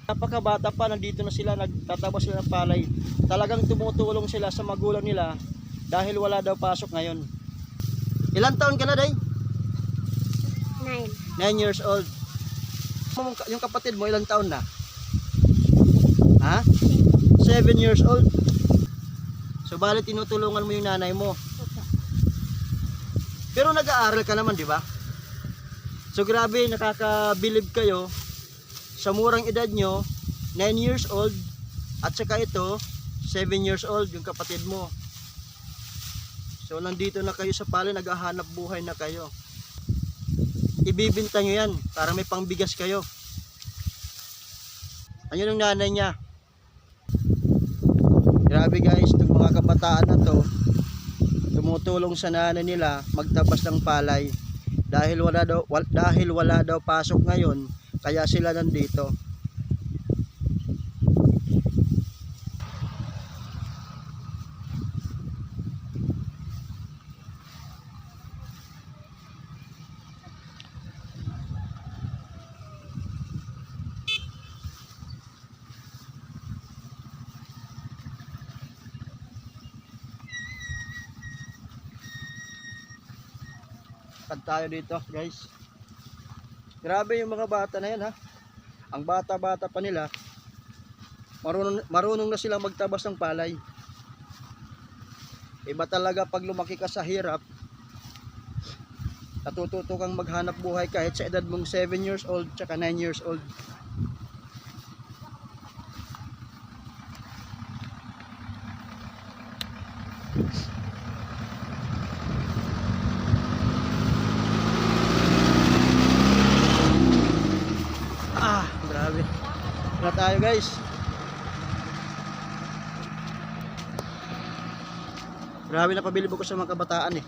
Napakabata pa, nandito na sila, nagtataba sila ng palay. Talagang tumutulong sila sa magulang nila dahil wala daw pasok ngayon. Ilang taon ka na, Day? 9 years old. Yung kapatid mo, ilang taon na? Ha? 7 years old. So bali tinutulungan mo yung nanay mo. Pero nag-aaral ka naman, di ba? So grabe, nakakabilib kayo sa murang edad nyo, 9 years old, at saka ito 7 years old yung kapatid mo. So nandito na kayo sa palay, naghahanap buhay na kayo. Ibibinta nyo yan para may pangbigas kayo. Ayun yung nanay niya. Grabe guys, itong mga kabataan na to tumutulong sa nanay nila magtabas ng palay dahil wala daw pasok ngayon, kaya sila nandito. Pag tayo dito guys, grabe yung mga bata na yan ha. Ang bata-bata pa nila, marunong na silang magtabas ng palay. Iba talaga pag lumaki ka sa hirap, natututo kang maghanap buhay kahit sa edad mong 7 years old tsaka 9 years old. Grabe na tayo guys. Grabe, napabilib ako sa mga kabataan eh.